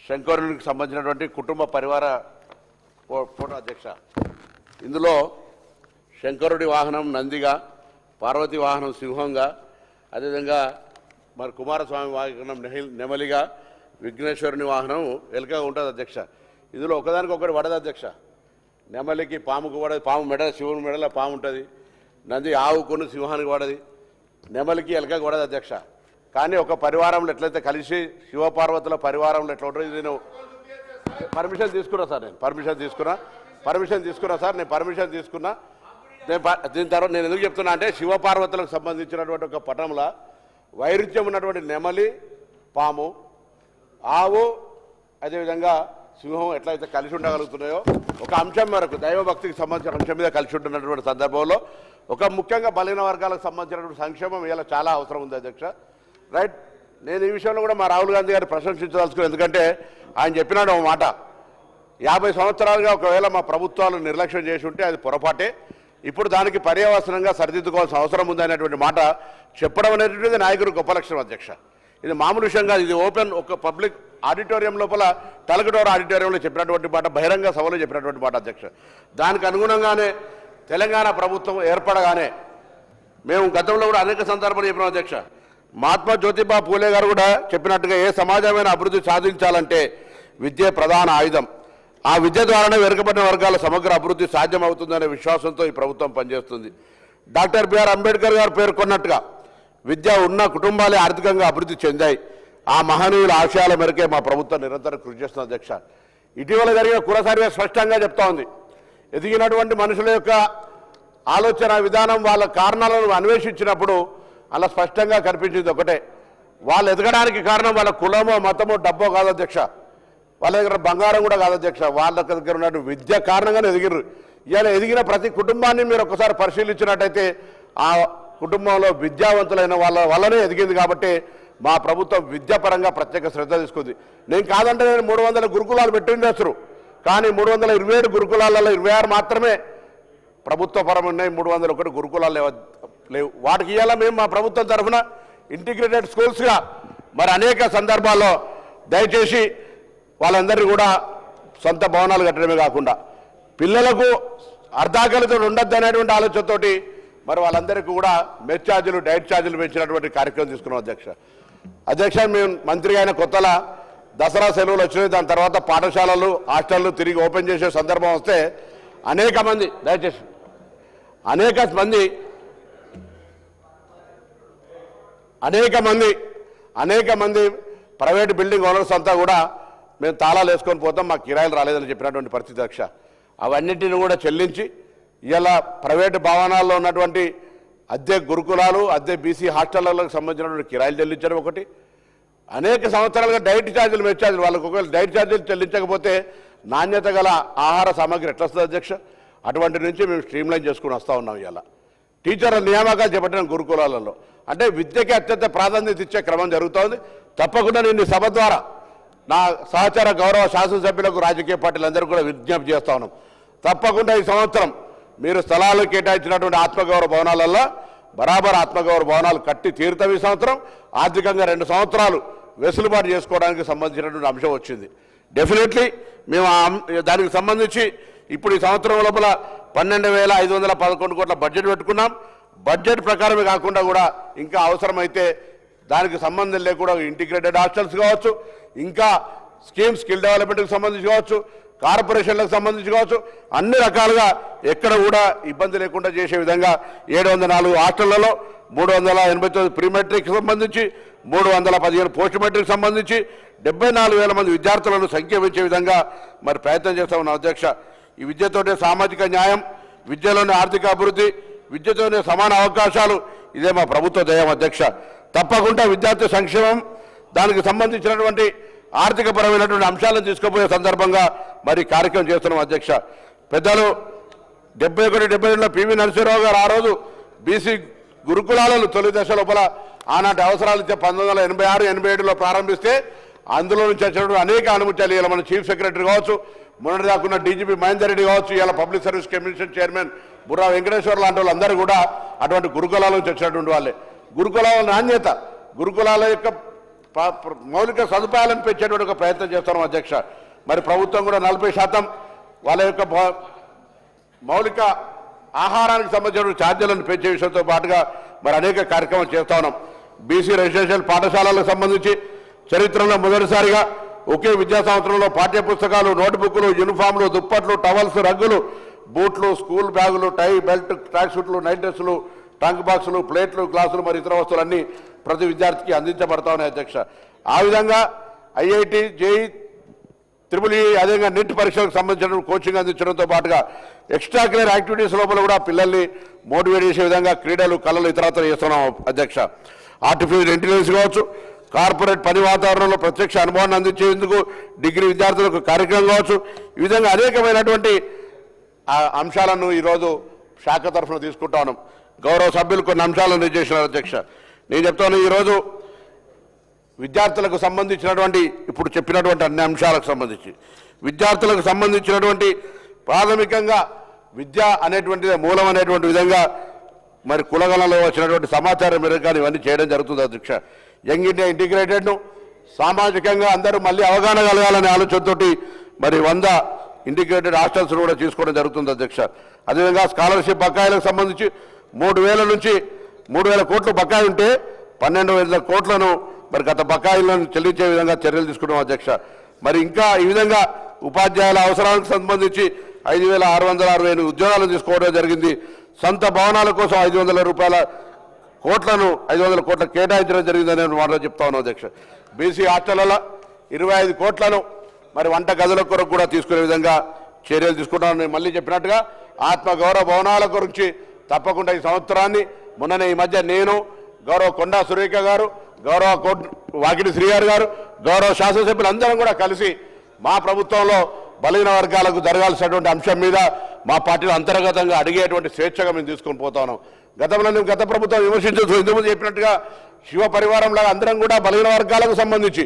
శంకరునికి సంబంధించినటువంటి కుటుంబ పరివార ఫోటో అధ్యక్ష. ఇందులో శంకరుడి వాహనం నందిగా, పార్వతి వాహనం సింహంగా, అదేవిధంగా మరి కుమారస్వామి వాహనం నెమలిగా, విఘ్నేశ్వరుని వాహనం ఎలుకగా ఉంటుంది అధ్యక్ష. ఇందులో ఒకదానికొకటి పడదు అధ్యక్ష. నెమలికి పాముకు పడదు, పాము మెడ శివుని మెడలో పాము ఉంటుంది, నంది ఆవుకుని సింహానికి పడది, నెమలికి ఎలుకకు పడదు అధ్యక్ష. కానీ ఒక పరివారంలో ఎట్లయితే కలిసి శివపార్వతుల పరివారంలో ఎట్లా ఉంటుంది, నేను పర్మిషన్ తీసుకున్నా సార్, నేను పర్మిషన్ తీసుకున్నా. దీని తర్వాత నేను ఎందుకు చెప్తున్నా అంటే, శివపార్వతులకు సంబంధించినటువంటి ఒక పటంలో వైరుధ్యం ఉన్నటువంటి నెమలి, పాము, ఆవు, అదేవిధంగా సింహం ఎట్లయితే కలిసి ఉండగలుగుతున్నాయో ఒక అంశం మేరకు దైవభక్తికి సంబంధించిన అంశం మీద కలిసి ఉంటున్నటువంటి సందర్భంలో ఒక ముఖ్యంగా బలహీన వర్గాలకు సంబంధించినటువంటి సంక్షేమం ఇలా చాలా అవసరం ఉంది అధ్యక్ష. రైట్, నేను ఈ విషయంలో కూడా మా రాహుల్ గాంధీ గారిని ప్రశంసించదలుచుకున్నాను. ఎందుకంటే ఆయన చెప్పినాడు ఒక మాట, 50 సంవత్సరాలుగా ఒకవేళ మా ప్రభుత్వాలు నిర్లక్ష్యం చేసి ఉంటే అది పొరపాటే, ఇప్పుడు దానికి పర్యవసనంగా సరిదిద్దుకోవాల్సిన అవసరం ఉందనేటువంటి మాట చెప్పడం అనేటువంటిది నాయకుడు గొప్ప లక్షణం అధ్యక్ష. ఇది మామూలు విషయంగా, ఇది ఓపెన్ ఒక పబ్లిక్ ఆడిటోరియం లోపల తలకటోర ఆడిటోరియంలో చెప్పినటువంటి మాట, బహిరంగ సభలో చెప్పినటువంటి మాట అధ్యక్ష. దానికి అనుగుణంగానే తెలంగాణ ప్రభుత్వం ఏర్పడగానే మేము గతంలో కూడా అనేక సందర్భాలు చెప్పినాం అధ్యక్ష. మహాత్మా జ్యోతిబా పూలే గారు కూడా చెప్పినట్టుగా ఏ సమాజమైన అభివృద్ధి సాధించాలంటే విద్యే ప్రధాన ఆయుధం, ఆ విద్య ద్వారానే వెనుకబడిన వర్గాల సమగ్ర అభివృద్ధి సాధ్యమవుతుందనే విశ్వాసంతో ఈ ప్రభుత్వం పనిచేస్తుంది. డాక్టర్ బిఆర్ అంబేద్కర్ గారు పేర్కొన్నట్టుగా విద్య ఉన్న కుటుంబాలే ఆర్థికంగా అభివృద్ధి చెందాయి. ఆ మహనీయుల ఆశయాల మేరకే మా ప్రభుత్వం నిరంతరం కృషి చేస్తుంది అధ్యక్ష. ఇటీవల జరిగిన కుల సర్వే స్పష్టంగా చెప్తా ఉంది, ఎదిగినటువంటి మనుషుల యొక్క ఆలోచన విధానం వాళ్ళ కారణాలను అన్వేషించినప్పుడు అలా స్పష్టంగా కనిపించింది ఒకటే, వాళ్ళు ఎదగడానికి కారణం వాళ్ళ కులమో మతమో డబ్బో కాదు అధ్యక్ష, వాళ్ళ దగ్గర బంగారం కూడా కాదు అధ్యక్ష, వాళ్ళ దగ్గర ఉన్న విద్య కారణంగానే ఎదిగిర్రు. ఇలా ఎదిగిన ప్రతి కుటుంబాన్ని మీరు ఒకసారి పరిశీలించినట్టయితే ఆ కుటుంబంలో విద్యావంతులైన వాళ్ళ వల్లనే ఎదిగింది. కాబట్టి మా ప్రభుత్వం విద్యాపరంగా ప్రత్యేక శ్రద్ధ తీసుకుంది. నేను కాదంటే నేను 300 గురుకులాలు పెట్టిండొచ్చు, కానీ 327 గురుకులాలలో 26 మాత్రమే ప్రభుత్వపరం ఉన్నాయి, 301 గురుకులాలు లేవు. వాటికి ఇవాళ మేము మా ప్రభుత్వం తరఫున ఇంటిగ్రేటెడ్ స్కూల్స్గా మరి అనేక సందర్భాల్లో దయచేసి వాళ్ళందరినీ కూడా సొంత భవనాలు కట్టడమే కాకుండా పిల్లలకు అర్ధాకలితో ఉండద్దు అనేటువంటి ఆలోచనతోటి మరి వాళ్ళందరికీ కూడా మెస్ ఛార్జీలు, డైట్ ఛార్జీలు పెంచినటువంటి కార్యక్రమం తీసుకున్నాం అధ్యక్ష. మేము మంత్రి అయిన కొత్తలా దసరా సెలవులు వచ్చినాయి, దాని తర్వాత పాఠశాలలు, హాస్టళ్ళు తిరిగి ఓపెన్ చేసే సందర్భం వస్తే అనేక మంది ప్రైవేట్ బిల్డింగ్ ఓనర్స్ అంతా కూడా మేము తాళాలు వేసుకొని పోతాం, మాకు కిరాయిలు రాలేదని చెప్పినటువంటి పరిస్థితి అధ్యక్ష. అవన్నింటిని కూడా చెల్లించి ఇలా ప్రైవేటు భవనాల్లో ఉన్నటువంటి అద్దె గురుకులాలు, అద్దె బీసీ హాస్టళ్లకు సంబంధించినటువంటి కిరాయిలు చెల్లించడం ఒకటి, అనేక సంవత్సరాలుగా డైట్ ఛార్జీలు, మెస్ ఛార్జీలు, వాళ్ళకు ఒకవేళ డైట్ ఛార్జీలు చెల్లించకపోతే నాణ్యత గల ఆహార సామాగ్రి ఎట్లా వస్తుంది అధ్యక్ష. అటువంటి నుంచి మేము స్ట్రీమ్లైన్ చేసుకుని వస్తూ ఉన్నాం. ఇలా టీచర్ల నియామకాలు చేపట్టిన గురుకులాలలో అంటే విద్యకి అత్యంత ప్రాధాన్యత ఇచ్చే క్రమం జరుగుతోంది. తప్పకుండా నేను సభ ద్వారా నా సహచార గౌరవ శాసనసభ్యులకు, రాజకీయ పార్టీలందరూ కూడా విజ్ఞప్తి చేస్తా ఉన్నాం, తప్పకుండా ఈ సంవత్సరం మీరు స్థలాలు కేటాయించినటువంటి ఆత్మగౌరవ భవనాలలో బరాబర్ ఆత్మగౌరవ భవనాలు కట్టి తీరుతాం. ఈ సంవత్సరం ఆర్థికంగా 2 సంవత్సరాలు వెసులుబాటు చేసుకోవడానికి సంబంధించినటువంటి అంశం వచ్చింది. డెఫినెట్లీ మేము దానికి సంబంధించి ఇప్పుడు ఈ సంవత్సరం లోపల 12,511 కోట్ల బడ్జెట్ పెట్టుకున్నాం. బడ్జెట్ ప్రకారమే కాకుండా కూడా ఇంకా అవసరమైతే దానికి సంబంధం లేకుండా ఇంటిగ్రేటెడ్ హాస్టల్స్ కావచ్చు, ఇంకా స్కిల్ డెవలప్మెంట్కి సంబంధించి కావచ్చు, కార్పొరేషన్లకు సంబంధించి కావచ్చు, అన్ని రకాలుగా ఎక్కడ కూడా ఇబ్బంది లేకుండా చేసే విధంగా 704 హాస్టళ్లలో 389 ప్రీ మెట్రిక్ సంబంధించి, 315 పోస్ట్ మెట్రిక్ సంబంధించి 74,000 మంది విద్యార్థులను సంఖ్య పెంచే విధంగా మరి ప్రయత్నం చేస్తా ఉన్నాం అధ్యక్ష. ఈ విద్యతోనే సామాజిక న్యాయం, విద్యలోనే ఆర్థిక అభివృద్ధి, విద్యతోనే సమాన అవకాశాలు, ఇదే మా ప్రభుత్వ ధ్యేయం అధ్యక్ష. తప్పకుండా విద్యార్థి సంక్షేమం, దానికి సంబంధించినటువంటి ఆర్థికపరమైనటువంటి అంశాలను తీసుకుపోయే సందర్భంగా మరి కార్యక్రమం చేస్తున్నాం అధ్యక్ష. పెద్దలు 71-72లో పివి నరసింహరావు గారు ఆ రోజు బీసీ గురుకులాలను తొలి దశ లోపల ఆనాటి అవసరాలు 1986-87లో ప్రారంభిస్తే అందులో నుంచి వచ్చినటువంటి అనేక అనుమతులు ఇలా మన చీఫ్ సెక్రటరీ కావచ్చు, మొన్నటిదాకున్న డీజీపీ మహేందర్ రెడ్డి కావచ్చు, ఇలా public service commission chairman Burra Venkateshwara లాంటి వాళ్ళందరూ కూడా అటువంటి గురుకులాల నుంచి వచ్చినటువంటి వాళ్ళే. గురుకులాల నాణ్యత, గురుకులాల యొక్క మౌలిక సదుపాయాలను పెంచేటువంటి ఒక ప్రయత్నం చేస్తున్నాం అధ్యక్ష. మరి ప్రభుత్వం కూడా 40% వాళ్ళ యొక్క మౌలిక ఆహారానికి సంబంధించిన ఛార్జీలను పెంచే విషయంతో పాటుగా మరి అనేక కార్యక్రమాలు చేస్తా ఉన్నాం. బీసీ రెసిడెన్షియల్ పాఠశాలలకు సంబంధించి చరిత్రలో మొదటిసారిగా ఒకే విద్యా సంవత్సరంలో పాఠ్య పుస్తకాలు, నోట్బుక్లు, యూనిఫామ్లు, దుప్పట్లు, టవల్స్, రగ్గులు, బూట్లు, స్కూల్ బ్యాగులు, టై, బెల్ట్, ట్రాక్ సూట్లు, నైట్ డ్రెస్సులు, ట్రంక్ బాక్సులు, ప్లేట్లు, గ్లాసులు మరి ఇతర వస్తువులన్నీ ప్రతి విద్యార్థికి అందించబడతా ఉన్నాయి అధ్యక్ష. ఆ విధంగా ఐఐటి, జేఈ, త్రిపుల్ ఈ, అదేవిధంగా నెట్ పరీక్షలకు సంబంధించిన కోచింగ్ అందించడంతో పాటుగా ఎక్స్ట్రా కరిక్యులర్ యాక్టివిటీస్ లోపల కూడా పిల్లల్ని మోటివేట్ చేసే విధంగా క్రీడలు, కళలు ఇతరత్ర చేస్తున్నాం అధ్యక్ష. ఆర్టిఫిషియల్ ఇంటెలిజెన్స్ కావచ్చు, కార్పొరేట్ పని వాతావరణంలో ప్రత్యక్ష అనుభవాన్ని అందించేందుకు డిగ్రీ విద్యార్థులకు కార్యక్రమం కావచ్చు, ఈ విధంగా అనేకమైనటువంటి అంశాలను ఈరోజు శాఖ తరఫున తీసుకుంటా ఉన్నాం. గౌరవ సభ్యులు కొన్ని అంశాలను నిర్దేశించారు అధ్యక్ష. నేను చెప్తాను, ఈరోజు విద్యార్థులకు సంబంధించినటువంటి ఇప్పుడు చెప్పినటువంటి అన్ని అంశాలకు సంబంధించి విద్యార్థులకు సంబంధించినటువంటి ప్రాథమికంగా విద్య అనేటువంటిది మూలం అనేటువంటి విధంగా మరి కులగణలో వచ్చినటువంటి సమాచారం మేరకు కానీ ఇవన్నీ చేయడం జరుగుతుంది అధ్యక్ష. యంగ్ ఇండియా ఇంటిగ్రేటెడ్ను సామాజికంగా అందరూ మళ్ళీ అవగాహన కలగాలనే ఆలోచనతోటి మరి 100 ఇంటిగ్రేటెడ్ హాస్టల్స్ కూడా తీసుకోవడం జరుగుతుంది అధ్యక్ష. అదేవిధంగా స్కాలర్షిప్ బకాయిలకు సంబంధించి 3,000 నుంచి 3,000 కోట్లు బకాయి ఉంటే 12,000 కోట్లను మరి గత బకాయిలను చెల్లించే విధంగా చర్యలు తీసుకున్నాం అధ్యక్ష. మరి ఇంకా ఈ విధంగా ఉపాధ్యాయుల అవసరాలకు సంబంధించి 5,668 ఉద్యోగాలను తీసుకోవడం జరిగింది. సొంత భవనాల కోసం 500 కోట్ల కేటాయించడం జరిగిందనే మాటలు చెప్తా ఉన్నాం అధ్యక్ష. బీసీ హాస్టళ్లలో 25 కోట్లను మరి వంట గదుల కొరకు కూడా తీసుకునే విధంగా చర్యలు తీసుకుంటామని మళ్ళీ చెప్పినట్టుగా ఆత్మగౌరవ భవనాల గురించి తప్పకుండా ఈ సంవత్సరాన్ని మొన్ననే ఈ మధ్య నేను, గౌరవ కొండా సురేఖ గారు, గౌరవ వాకిటి శ్రీగారు గారు, గౌరవ శాసనసభ్యులు అందరం కూడా కలిసి మా ప్రభుత్వంలో బలహీన వర్గాలకు జరగాల్సినటువంటి అంశం మీద మా పార్టీలో అంతర్గతంగా అడిగేటువంటి స్వేచ్ఛగా మేము తీసుకొని పోతా ఉన్నాం. గతంలో మేము గత ప్రభుత్వం విమర్శించవచ్చు, ఇంతకుముందు చెప్పినట్టుగా శివ పరివారంలో అందరం కూడా బలహీన వర్గాలకు సంబంధించి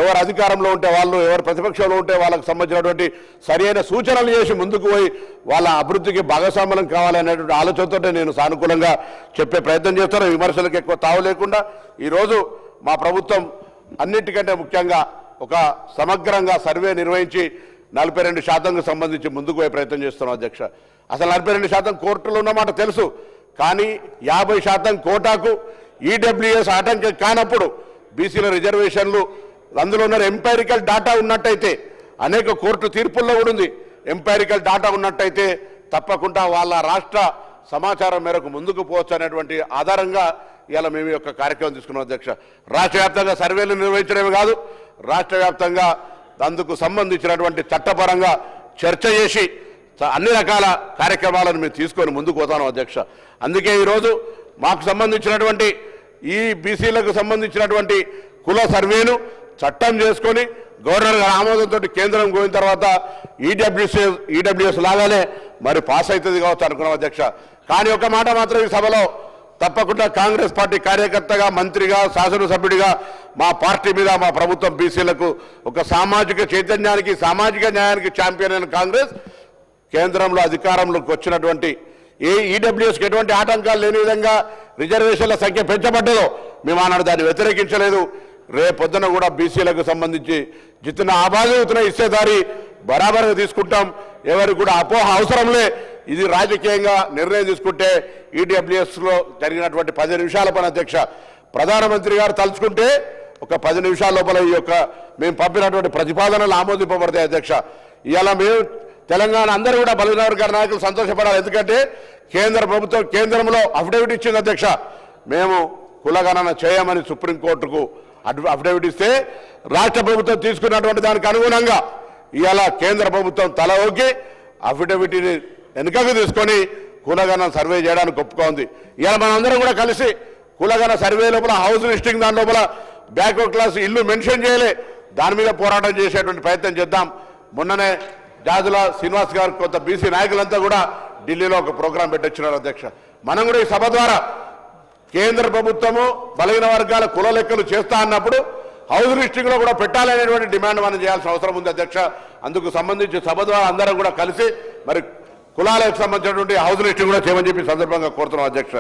ఎవరు అధికారంలో ఉంటే వాళ్ళు, ఎవరు ప్రతిపక్షంలో ఉంటే వాళ్ళకు సంబంధించినటువంటి సరైన సూచనలు చేసి ముందుకు పోయి వాళ్ళ అభివృద్ధికి భాగస్వామ్యం కావాలనేటువంటి ఆలోచనతో నేను సానుకూలంగా చెప్పే ప్రయత్నం చేస్తాను. విమర్శలకు ఎక్కువ తావు లేకుండా ఈరోజు మా ప్రభుత్వం అన్నిటికంటే ముఖ్యంగా ఒక సమగ్రంగా సర్వే నిర్వహించి 42% సంబంధించి ముందుకు పోయే ప్రయత్నం చేస్తున్నాం అధ్యక్ష. అసలు 42% కోర్టులో ఉన్నమాట తెలుసు, కానీ 50% కోటాకు ఈడబ్ల్యూఎస్ ఆటంకం కానప్పుడు బీసీల రిజర్వేషన్లు అందులో ఉన్న ఎంపైరికల్ డాటా ఉన్నట్టయితే అనేక కోర్టు తీర్పుల్లో కూడా ఉంది. ఎంపైరికల్ డాటా ఉన్నట్టయితే తప్పకుండా వాళ్ళ రాష్ట్ర సమాచారం మేరకు ముందుకు పోవచ్చు అనేటువంటి ఆధారంగా ఇవాళ మేము ఈ యొక్క కార్యక్రమం తీసుకున్నాం అధ్యక్ష. రాష్ట్ర వ్యాప్తంగా సర్వేలు నిర్వహించడమే కాదు, రాష్ట్ర వ్యాప్తంగా అందుకు సంబంధించినటువంటి చట్టపరంగా చర్చ చేసి అన్ని రకాల కార్యక్రమాలను మేము తీసుకొని ముందుకు పోతాను అధ్యక్ష. అందుకే ఈరోజు మాకు సంబంధించినటువంటి ఈ బీసీలకు సంబంధించినటువంటి కుల సర్వేను చట్టం చేసుకొని గవర్నర్ గారి ఆమోదంతో కేంద్రం పోయిన తర్వాత ఈడబ్ల్యూఎస్ లాగానే మరి పాస్ అవుతుంది కావచ్చు అనుకున్నాం అధ్యక్ష. కానీ ఒక మాట మాత్రం ఈ సభలో తప్పకుండా కాంగ్రెస్ పార్టీ కార్యకర్తగా, మంత్రిగా, శాసనసభ్యుడిగా మా పార్టీ మీద మా ప్రభుత్వం బీసీలకు ఒక సామాజిక చైతన్యానికి, సామాజిక న్యాయానికి ఛాంపియన్ అయిన కాంగ్రెస్ కేంద్రంలో అధికారంలోకి వచ్చినటువంటి ఏ ఈడబ్ల్యూఎస్కి ఎటువంటి ఆటంకాలు లేని విధంగా రిజర్వేషన్ల సంఖ్య పెంచబడ్డదో మేము ఆనాడు దాన్ని వ్యతిరేకించలేదు. రేపొద్దున కూడా బీసీలకు సంబంధించి జిత్తున ఆబాదుతున్న ఇచ్చేదారి బరాబర్గా తీసుకుంటాం. ఎవరికి కూడా అపోహ అవసరంలే. ఇది రాజకీయంగా నిర్ణయం తీసుకుంటే ఈడబ్ల్యూఎస్లో జరిగినటువంటి 10 నిమిషాల పని అధ్యక్ష. ప్రధానమంత్రి గారు తలుచుకుంటే ఒక 10 నిమిషాల లోపల ఈ యొక్క మేము పంపినటువంటి ప్రతిపాదనలు ఆమోదింపబడతాయి అధ్యక్ష. ఇవాళ మేము తెలంగాణ అందరూ కూడా బలహీన వర్గాల నాయకులు సంతోషపడాలి. ఎందుకంటే కేంద్ర ప్రభుత్వం కేంద్రంలో అఫిడవిట్ ఇచ్చింది అధ్యక్ష. మేము కులగణన చేయమని సుప్రీంకోర్టుకు అఫిడవిట్ ఇస్తే రాష్ట్ర ప్రభుత్వం తీసుకున్నటువంటి దానికి అనుగుణంగా ఇవాళ కేంద్ర ప్రభుత్వం తల ఊకి అఫిడవిట్ని వెనుకకు తీసుకొని కులగణన సర్వే చేయడానికి ఒప్పుకుంది. ఇవాళ మనందరం కూడా కలిసి కులగణన సర్వే లోపల హౌస్ లిస్టింగ్ దాని లోపల బ్యాక్వర్డ్ క్లాస్ ఇల్లు మెన్షన్ చేయలే, దాని మీద పోరాటం చేసేటువంటి ప్రయత్నం చేద్దాం. మొన్ననే జాజుల శ్రీనివాస్ గారు కొంత బీసీ నాయకులంతా కూడా ఢిల్లీలో ఒక ప్రోగ్రాం పెట్టొచ్చినారు అధ్యక్ష. మనం కూడా ఈ సభ ద్వారా కేంద్ర ప్రభుత్వము బలహీన వర్గాల కుల లెక్కలు చేస్తా అన్నప్పుడు హౌస్ లిస్టింగ్ లో కూడా పెట్టాలనేటువంటి డిమాండ్ మనం చేయాల్సిన అవసరం ఉంది అధ్యక్ష. అందుకు సంబంధించి సభ ద్వారా అందరం కూడా కలిసి మరి కులాలకు సంబంధించినటువంటి హౌస్ లిస్టింగ్ కూడా చేయమని చెప్పి సందర్భంగా కోరుతున్నాం అధ్యక్ష.